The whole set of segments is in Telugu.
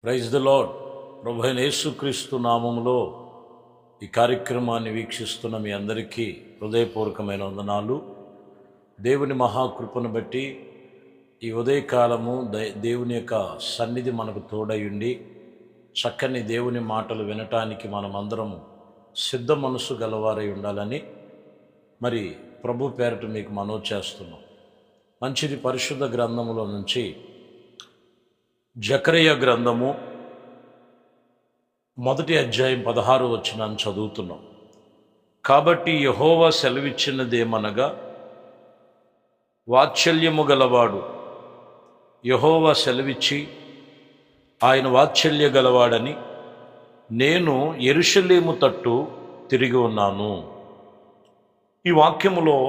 Praise the lord. ప్రభు అయిన యేసుక్రీస్తు నామములో ఈ కార్యక్రమాన్ని వీక్షిస్తున్న మీ అందరికీ హృదయపూర్వకమైన వందనాలు. దేవుని మహాకృపను బట్టి ఈ ఉదయకాలము దేవుని యొక్క సన్నిధి మనకు తోడయుండి చక్కని దేవుని మాటలు వినటానికి మనమందరము సిద్ధ మనసు గలవారై ఉండాలని మరి ప్రభు పేరట మీకు మనవి చేస్తున్నాం. మంచిది పరిశుద్ధ గ్రంథములో నుంచి జకరియా గ్రంథము 1వ అధ్యాయం 16వ వచనాన్ని చదువుతున్నాం. కాబట్టి యెహోవా సెలవిచ్చినదేమనగా, వాత్సల్యము గలవాడు యెహోవా సెలవిచ్చి ఆయన వాత్సల్య గలవాడని నేను యెరూషలేము తట్టు తిరిగి ఉన్నాను. ఈ వాక్యములో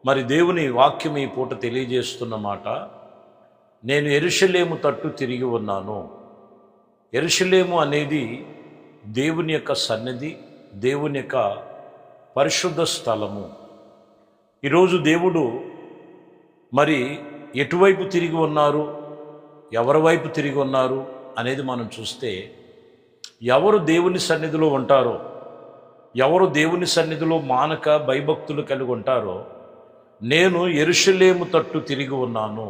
మరి దేవుని వాక్యం ఈ పూట తెలియజేస్తున్న మాట, నేను యెరూషలేము తట్టు తిరిగి ఉన్నాను. యెరూషలేము అనేది దేవుని యొక్క సన్నిధి, దేవుని యొక్క పరిశుద్ధ స్థలము. ఈరోజు దేవుడు మరి ఎటువైపు తిరిగి ఉన్నారు, ఎవరి వైపు తిరిగి ఉన్నారు అనేది మనం చూస్తే, ఎవరు దేవుని సన్నిధిలో ఉంటారో, ఎవరు దేవుని సన్నిధిలో మానక భయభక్తులు కలిగి ఉంటారో, నేను యెరూషలేము తట్టు తిరిగి ఉన్నాను.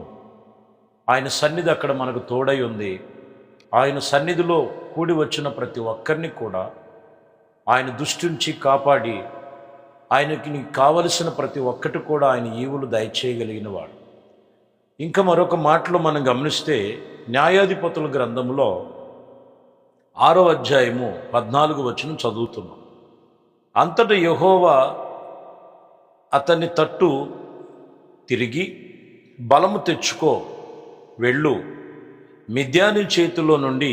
ఆయన సన్నిధి అక్కడ మనకు తోడై ఉంది. ఆయన సన్నిధిలో కూడి వచ్చిన ప్రతి ఒక్కరిని కూడా ఆయన దృష్టి నుంచి కాపాడి ఆయనకి కావలసిన ప్రతి ఒక్కటి కూడా ఆయన ఈవులు దయచేయగలిగిన వాడు. ఇంకా మరొక మాటలో మనం గమనిస్తే, న్యాయాధిపతుల గ్రంథంలో 6వ అధ్యాయము 14వ వచనం చదువుతున్నాం. అంతటా యెహోవా అతని తట్టు తిరిగి, బలము తెచ్చుకో, వెళ్ళు, మిద్యానీ చేతిలో నుండి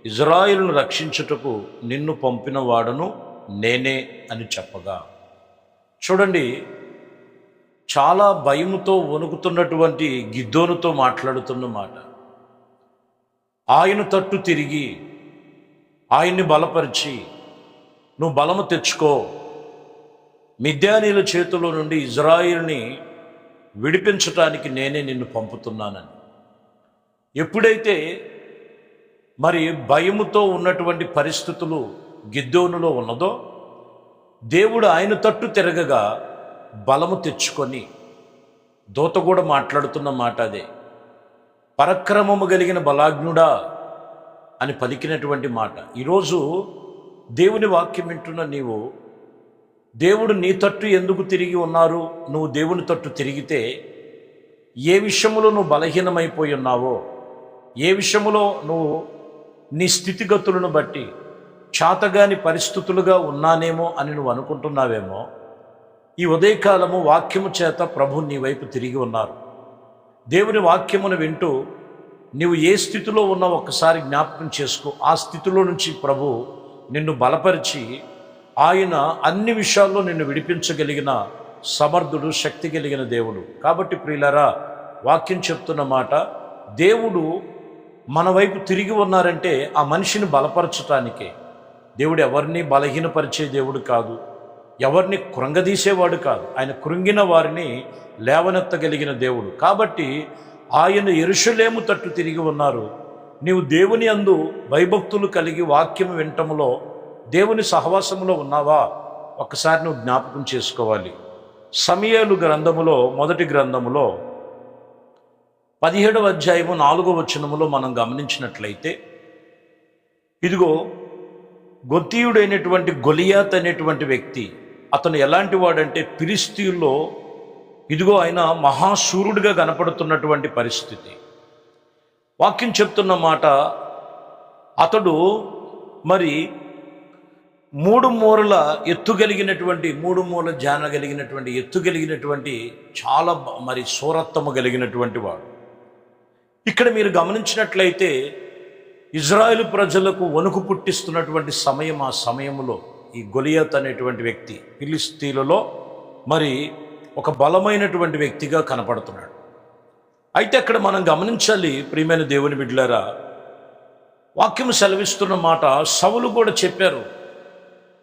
ఇజ్రాయిలును రక్షించుటకు నిన్ను పంపిన వాడను నేనే అని చెప్పగా. చూడండి, చాలా భయముతో వణుకుతున్నటువంటి గిద్దోనుతో మాట్లాడుతున్న మాట. ఆయన తట్టు తిరిగి ఆయన్ని బలపరిచి, నువ్వు బలము తెచ్చుకో, మిద్యానీల చేతిలో నుండి ఇజ్రాయిల్ని విడిపించటానికి నేనే నిన్ను పంపుతున్నానని. ఎప్పుడైతే మరి భయముతో ఉన్నటువంటి పరిస్థితులు గిద్దోనులో ఉన్నదో, దేవుడు ఆయన తట్టు తిరగగా బలము తెచ్చుకొని, దూత కూడా మాట్లాడుతున్న మాట అదే, పరక్రమము కలిగిన బలాగ్నుడా అని పలికినటువంటి మాట. ఈరోజు దేవుని వాక్యం వింటున్న నీవు, దేవుడు నీ తట్టు ఎందుకు తిరిగి ఉన్నారు, నువ్వు దేవుని తట్టు తిరిగితే ఏ విషయంలో నువ్వు బలహీనమైపోయి ఉన్నావో, ఏ విషయంలో నువ్వు నీ స్థితిగతులను బట్టి చాతగాని పరిస్థితులుగా ఉన్నానేమో అని నువ్వు అనుకుంటున్నావేమో, ఈ ఉదయకాలము వాక్యము చేత ప్రభు నీ వైపు తిరిగి ఉన్నారు. దేవుని వాక్యమును వింటూ నీవు ఏ స్థితిలో ఉన్నావు ఒక్కసారి జ్ఞాపకం చేసుకో. ఆ స్థితిలో నుంచి ప్రభు నిన్ను బలపరిచి ఆయన అన్ని విషయాల్లో నిన్ను విడిపించగలిగిన సమర్థుడు, శక్తి కలిగిన దేవుడు. కాబట్టి ప్రియులారా, వాక్యం చెప్తున్న మాట, దేవుడు మన వైపు తిరిగి ఉన్నారంటే ఆ మనిషిని బలపరచటానికే. దేవుడు ఎవరిని బలహీనపరిచే దేవుడు కాదు, ఎవరిని కృంగదీసేవాడు కాదు. ఆయన కృంగిన వారిని లేవనెత్తగలిగిన దేవుడు. కాబట్టి ఆయన యెరూషలేము తట్టు తిరిగి ఉన్నారు. నీవు దేవుని యందు భయభక్తులు కలిగి వాక్యం వినటంలో, దేవుని సహవాసములో ఉన్నావా ఒక్కసారి నువ్వు జ్ఞాపకం చేసుకోవాలి. సమూయేలు గ్రంథములో, మొదటి గ్రంథములో 17వ అధ్యాయము 4వ వచనములో మనం గమనించినట్లయితే, ఇదిగో గొత్తీయుడైనటువంటి గొలియాత్ అనేటువంటి వ్యక్తి, అతను ఎలాంటి వాడంటే ఫిలిష్తీయుల్లో ఇదిగో ఆయన మహాశూరుడిగా కనపడుతున్నటువంటి పరిస్థితి. వాక్యం చెప్తున్న మాట, అతడు మరి 3 మూరల ఎత్తుగలిగినటువంటి, 3 మూరల జాన కలిగినటువంటి, ఎత్తుగలిగినటువంటి, చాలా మరి శూరత్వము కలిగినటువంటి వాడు. ఇక్కడ మీరు గమనించినట్లయితే ఇజ్రాయేలు ప్రజలకు వణుకు పుట్టిస్తున్నటువంటి సమయం, ఆ సమయంలో ఈ గొలియాత్ అనేటువంటి వ్యక్తి ఫిలిష్తీయులలో మరి ఒక బలమైనటువంటి వ్యక్తిగా కనపడుతున్నాడు. అయితే అక్కడ మనం గమనించాలి, ప్రియమైన దేవుని బిడ్డలారా, వాక్యం సెలవిస్తున్న మాట సౌలు కూడా చెప్పారు.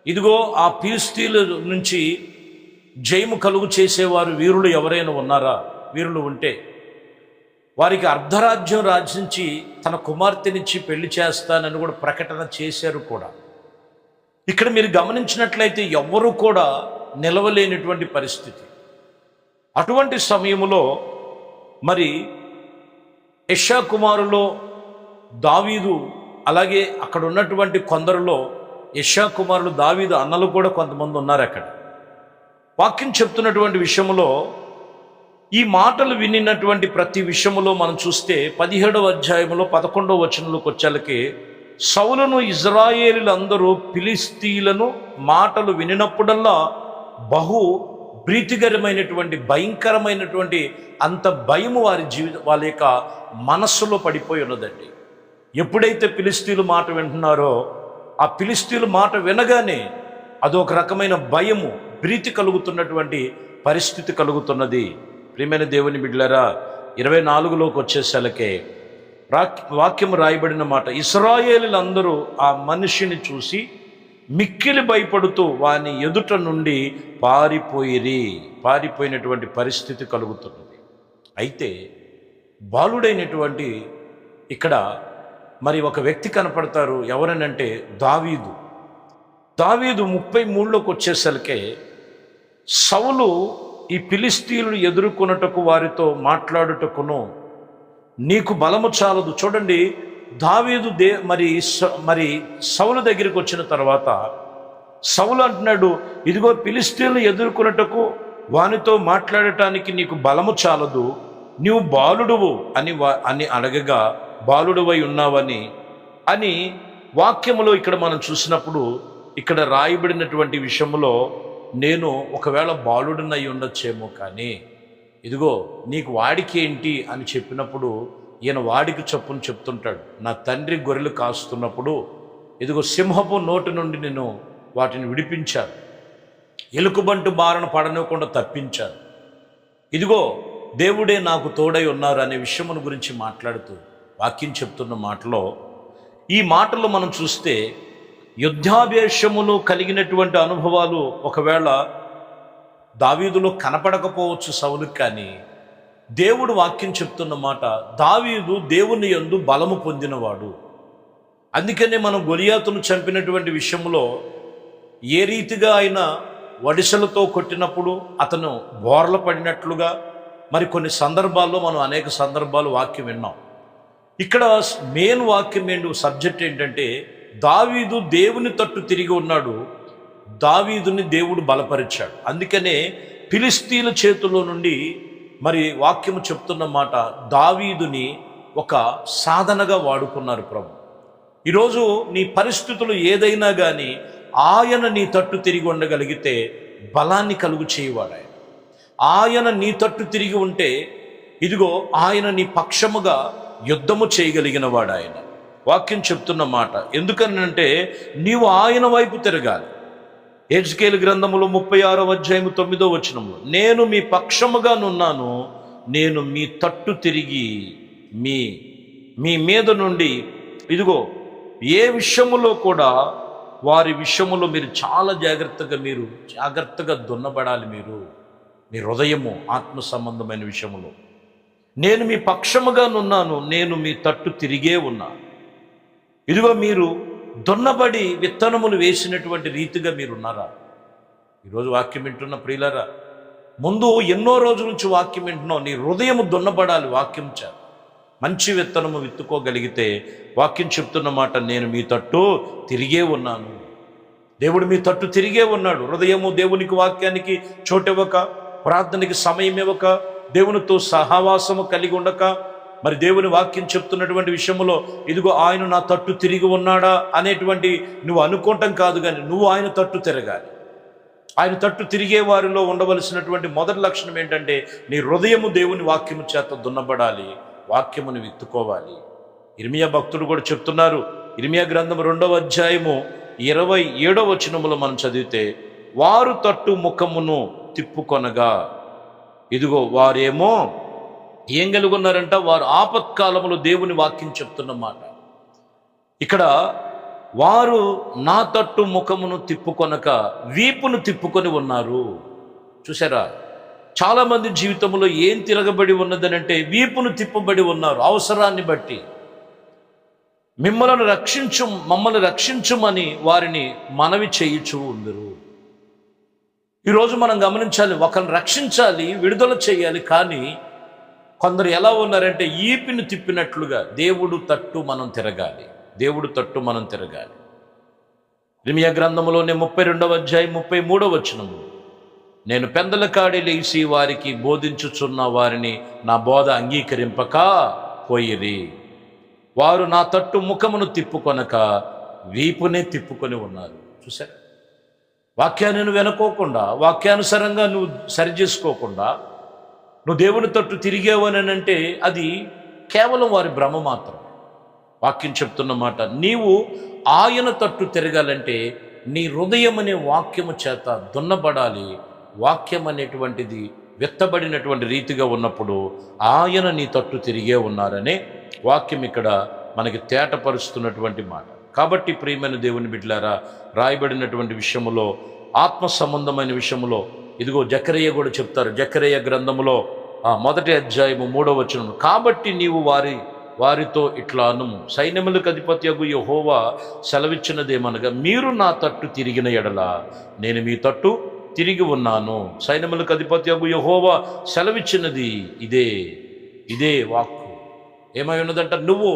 ఇదిగో ఆ ఫిలిష్తీయుల నుంచి జయము కలుగు చేసేవారు వీరులు ఎవరైనా ఉన్నారా? వీరులు ఉంటే వారికి అర్ధరాజ్యం రాజించి తన కుమార్తెనిచ్చి పెళ్లి చేస్తానని కూడా ప్రకటన చేశారు కూడా. ఇక్కడ మీరు గమనించినట్లయితే ఎవ్వరూ కూడా నిలవలేనటువంటి పరిస్థితి. అటువంటి సమయంలో మరి యెషయా కుమారులో దావీదు, అలాగే అక్కడ ఉన్నటువంటి కొందరిలో యెషయా కుమారులు దావీదు అన్నలు కూడా కొంతమంది ఉన్నారు. అక్కడ వాక్యం చెప్తున్నటువంటి విషయంలో ఈ మాటలు వినినటువంటి ప్రతి విషయంలో మనం చూస్తే 17వ అధ్యాయంలో 11వ వచనంలోకి వచ్చేలకి సౌలును ఇజ్రాయేలీలందరూ ఫిలిష్తీయులను మాటలు వినినప్పుడల్లా బహు ప్రీతికరమైనటువంటి భయంకరమైనటువంటి అంత భయము వాళ్ళ యొక్క మనస్సులో పడిపోయి ఉన్నదండి. ఎప్పుడైతే ఫిలిష్తీయుల మాట వింటున్నారో ఆ ఫిలిష్తీయుల మాట వినగానే అదొక రకమైన భయము, ప్రీతి కలుగుతున్నటువంటి పరిస్థితి కలుగుతున్నది. ప్రియమైన దేవుని బిడ్డలారా, 24లోకి వచ్చేసలకే వాక్యం రాయబడిన మాట, ఇశ్రాయేలీలందరూ ఆ మనిషిని చూసి మిక్కిలి భయపడుతూ వాని ఎదుట నుండి పారిపోయినటువంటి పరిస్థితి కలుగుతున్నది. అయితే బాలుడైనటువంటి ఇక్కడ మరి ఒక వ్యక్తి కనపడతారు. ఎవరనంటే దావీదు. 33లోకి వచ్చేసరికే సౌలు ఈ ఫిలిష్తీయులను ఎదుర్కొనుటకు వారితో మాట్లాడుటకును నీకు బలము చాలదు. చూడండి, దావీదు మరి సౌలు దగ్గరికి వచ్చిన తర్వాత సౌలు అంటున్నాడు, ఇదిగో ఫిలిష్తీయులను ఎదుర్కొనుటకు వానితో మాట్లాడటానికి నీకు బలము చాలదు, నీవు బాలుడువు అని అడగగా బాలుడువై ఉన్నావని అని వాక్యములో ఇక్కడ మనం చూసినప్పుడు ఇక్కడ రాయబడినటువంటి విషయంలో నేను ఒకవేళ బాలుడినై ఉండొచ్చేమో, కానీ ఇదిగో నీకు వాడికి ఏంటి అని చెప్పినప్పుడు ఈయన వాడికి చొప్పును చెప్తుంటాడు. నా తండ్రి గొర్రెలు కాస్తున్నప్పుడు ఇదిగో సింహపు నోటి నుండి నేను వాటిని విడిపించాను, ఎలుకబంటు బారను పడనివ్వకుండా తప్పించాను, ఇదిగో దేవుడే నాకు తోడై ఉన్నారు అనే విషయమును గురించి మాట్లాడుతూ వాక్యం చెప్తున్న మాటలో ఈ మాటలు మనం చూస్తే యుద్ధాభ్యాసములు కలిగినటువంటి అనుభవాలు ఒకవేళ దావీదులో కనపడకపోవచ్చు సౌలుకి, కానీ దేవుడు వాక్యం చెప్తున్న మాట, దావీదు దేవుని యందు బలము పొందినవాడు. అందుకనే మనం గొలియాతును చంపినటువంటి విషయంలో ఏ రీతిగా ఆయన వడిసెలతో కొట్టినప్పుడు అతను బోర్ల పడినట్లుగా మరి కొన్ని సందర్భాల్లో మనం అనేక సందర్భాలు వాక్యం విన్నాం. ఇక్కడ మెయిన్ వాక్యం సబ్జెక్ట్ ఏంటంటే దావీదు దేవుని తట్టు తిరిగి ఉన్నాడు, దావీదుని దేవుడు బలపరిచాడు. అందుకనే ఫిలిష్తీయుల చేతుల్లో నుండి మరి వాక్యము చెప్తున్న మాట, దావీదుని ఒక సాధనగా వాడుకున్నారు ప్రభు. ఈరోజు నీ పరిస్థితులు ఏదైనా కానీ ఆయన నీ తట్టు తిరిగి ఉండగలిగితే బలాన్ని కలుగు చేయవాడు ఆయన. ఆయన నీ తట్టు తిరిగి ఉంటే ఇదిగో ఆయన నీ పక్షముగా యుద్ధము చేయగలిగిన వాడు ఆయన. వాక్యం చెప్తున్న మాట ఎందుకనంటే నీవు ఆయన వైపు తిరగాలి. యెహెజ్కేలు గ్రంథములో 36వ అధ్యాయము 9వ వచనము, నేను మీ పక్షముగా నున్నాను, నేను మీ తట్టు తిరిగి మీ మీద నుండి ఇదిగో ఏ విషయములో కూడా వారి విషయములో మీరు చాలా జాగ్రత్తగా దున్నబడాలి. మీ హృదయము ఆత్మ సంబంధమైన విషయములో నేను మీ పక్షముగా నున్నాను, నేను మీ తట్టు తిరిగే ఉన్నాను. ఇదిగో మీరు దున్నబడి విత్తనములు వేసినటువంటి రీతిగా మీరున్నారా? ఈరోజు వాక్యం వింటున్న ప్రియులారా, ముందు ఎన్నో రోజుల నుంచి వాక్యం వింటున్నావు, నీ హృదయము దున్నబడాలి. వాక్యం చేత మంచి విత్తనము విత్తుకోగలిగితే వాక్యం చెప్తున్న మాట, నేను మీ తట్టు తిరిగే ఉన్నాను. దేవుడు మీ తట్టు తిరిగే ఉన్నాడు. హృదయము దేవునికి వాక్యానికి చోటివ్వక, ప్రార్థనకి సమయం ఇవ్వక, దేవునితో సహవాసము కలిగి ఉండక, మరి దేవుని వాక్యం చెప్తున్నటువంటి విషయంలో ఇదిగో ఆయన నా తట్టు తిరిగి ఉన్నాడా అనేటువంటి నువ్వు అనుకోవటం కాదు, కానీ నువ్వు ఆయన తట్టు తిరగాలి. ఆయన తట్టు తిరిగే వారిలో ఉండవలసినటువంటి మొదటి లక్షణం ఏంటంటే నీ హృదయము దేవుని వాక్యము చేత దున్నబడాలి, వాక్యమును విత్తుకోవాలి. ఇర్మియా భక్తుడు కూడా చెప్తున్నారు. ఇర్మియా గ్రంథం 2వ అధ్యాయము 27వ వచనములో మనం చదివితే, వారు తట్టు ముఖమును తిప్పుకొనగా ఇదిగో వారేమో ఏం కలిగి ఉన్నారంట, వారు ఆపత్కాలములో దేవుని వాక్యం చెప్తున్న మాట. ఇక్కడ వారు నా తట్టు ముఖమును తిప్పుకొనక వీపును తిప్పుకొని ఉన్నారు. చూసారా? చాలామంది జీవితంలో ఏం తిరగబడి ఉన్నదని అంటే వీపును తిప్పబడి ఉన్నారు. అవసరాన్ని బట్టి మమ్మల్ని రక్షించుమని వారిని మనవి చేయుచూ ఉందరు. ఈరోజు మనం గమనించాలి, ఒకరిని రక్షించాలి, విడుదల చేయాలి. కానీ కొందరు ఎలా ఉన్నారంటే ఈపిని తిప్పినట్లుగా దేవుడు తట్టు మనం తిరగాలి. ఇర్మీయా గ్రంథంలోనే 32వ అధ్యాయం 33వ వచనము, నేను పెందల కాడి లేచి వారికి బోధించుచున్న వారిని నా బోధ అంగీకరింపక పోయిరి. వారు నా తట్టు ముఖమును తిప్పుకొనక వీపునే తిప్పుకొని ఉన్నారు. చూసారా, వాక్యాన్ని నువ్వు వెనుకోకుండా, వాక్యానుసారంగా నువ్వు సరిచేసుకోకుండా నువ్వు దేవుని తట్టు తిరిగేవనంటే అది కేవలం వారి భ్రమ మాత్రం. వాక్యం చెప్తున్న మాట, నీవు ఆయన తట్టు తిరగాలంటే నీ హృదయం అనే వాక్యము చేత దున్నబడాలి. వాక్యం అనేటువంటిది వెత్తబడినటువంటి రీతిగా ఉన్నప్పుడు ఆయన నీ తట్టు తిరిగే ఉన్నారనే వాక్యం ఇక్కడ మనకి తేటపరుస్తున్నటువంటి మాట. కాబట్టి ప్రియమైన దేవుని బిడ్డలారా, రాయబడినటువంటి విషయములో, ఆత్మ సంబంధమైన విషయములో ఇదిగో జకరియా కూడా చెప్తారు. జకరియా గ్రంథములో 1వ అధ్యాయము 3వ వచనం, కాబట్టి నీవు వారితో ఇట్లా అనుము, సైన్యములకు అధిపత్యగు యెహోవా సెలవిచ్చినదేమనగా, మీరు నా తట్టు తిరిగిన ఎడల నేను మీ తట్టు తిరిగి ఉన్నాను. సైన్యములకు అధిపత్యగు యెహోవా సెలవిచ్చినది ఇదే వాక్కు. ఏమై ఉన్నదంట, నువ్వు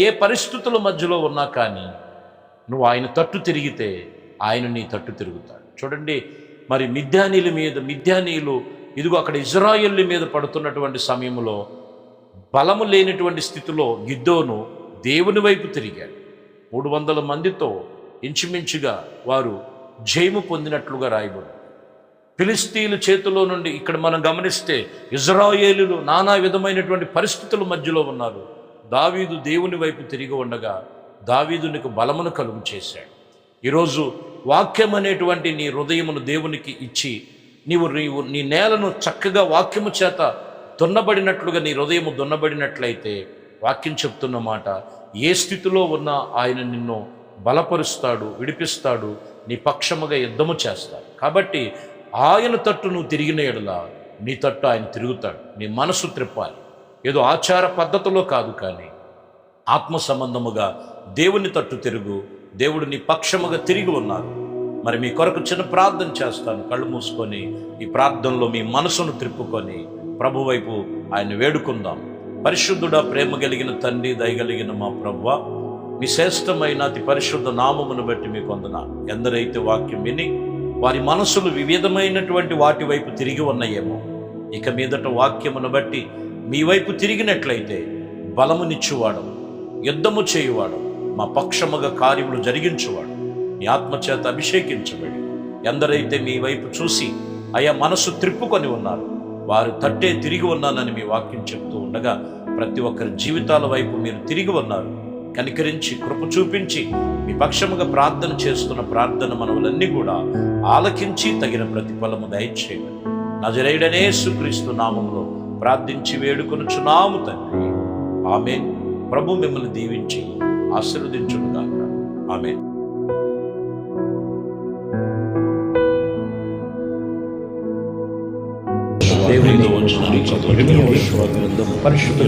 ఏ పరిస్థితుల మధ్యలో ఉన్నా కానీ నువ్వు ఆయన తట్టు తిరిగితే ఆయన నీ తట్టు తిరుగుతాడు. చూడండి, మరి మిద్యానీయులు ఇదిగో అక్కడ ఇజ్రాయేల్ మీద పడుతున్నటువంటి సమయంలో బలము లేనటువంటి స్థితిలో గిద్దోను దేవుని వైపు తిరిగాడు. 300 మందితో ఇంచుమించుగా వారు జయము పొందినట్లుగా రాయబడి, ఫిలిస్తీన్ల చేతిలో నుండి ఇక్కడ మనం గమనిస్తే ఇజ్రాయేలులు నానా విధమైనటువంటి పరిస్థితుల మధ్యలో ఉన్నారు. దావీదు దేవుని వైపు తిరిగి ఉండగా దావీదునికి బలమును కలుగు చేశాడు. ఈరోజు వాక్యం అనేటువంటి నీ హృదయమును దేవునికి ఇచ్చి నీవు నీ నేలను చక్కగా వాక్యము చేత దున్నబడినట్లుగా నీ హృదయము దున్నబడినట్లయితే వాక్యం చెప్తున్న మాట, ఏ స్థితిలో ఉన్నా ఆయన నిన్ను బలపరుస్తాడు, విడిపిస్తాడు, నీ పక్షముగా యుద్ధము చేస్తాడు. కాబట్టి ఆయన తట్టు నువ్వు తిరిగిన ఎడల నీ తట్టు ఆయన తిరుగుతాడు. నీ మనసు త్రిప్పాలి, ఏదో ఆచార పద్ధతిలో కాదు, కానీ ఆత్మ సంబంధముగా దేవుని తట్టు తిరుగు. దేవుడు నీ పక్షముగా తిరిగి ఉన్నారు. మరి మీ కొరకు చిన్న ప్రార్థన చేస్తాను. కళ్ళు మూసుకొని ఈ ప్రార్థనలో మీ మనసును త్రిప్పుకొని ప్రభు వైపు ఆయన వేడుకుందాం. పరిశుద్ధుడా, ప్రేమ కలిగిన తండ్రి, దయగలిగిన మా ప్రభువా, మీ శ్రేష్టమైన అతి పరిశుద్ధ నామమును బట్టి మీకు వందనాలు. ఎందరైతే వాక్యం విని వారి మనసులు వివిధమైనటువంటి వాటి వైపు తిరిగి ఉన్నాయేమో, ఇక మీదట వాక్యమును బట్టి మీ వైపు తిరిగినట్లయితే బలమునిచ్చువాడు, యుద్ధము చేయువాడు, మా పక్షముగా కార్యములు జరిగించువాడు, మీ ఆత్మచేత అభిషేకించబడి ఎందరైతే మీ వైపు చూసి అయా మనసు త్రిప్పుకొని ఉన్నారు, వారు తట్టే తిరిగి ఉన్నానని మీ వాక్యం చెప్తూ ఉండగా ప్రతి ఒక్కరి జీవితాల వైపు మీరు తిరిగి ఉన్నారు. కనికరించి కృప చూపించి మీ పక్షముగా ప్రార్థన చేస్తున్న ప్రార్థన మనవులన్నీ కూడా ఆలకించి తగిన ప్రతిఫలము దయచేయండి. నజరేయుడనే యేసుక్రీస్తు నామములో ప్రార్థించి వేడుకొనుచున్నాము తండ్రి, ఆమేన్. ప్రభు మిమ్మల్ని దీవించి ఆశీర్వదించునుగాక. ఆమేన్. దేవునితో వచ్చిన పరిశుద్ధ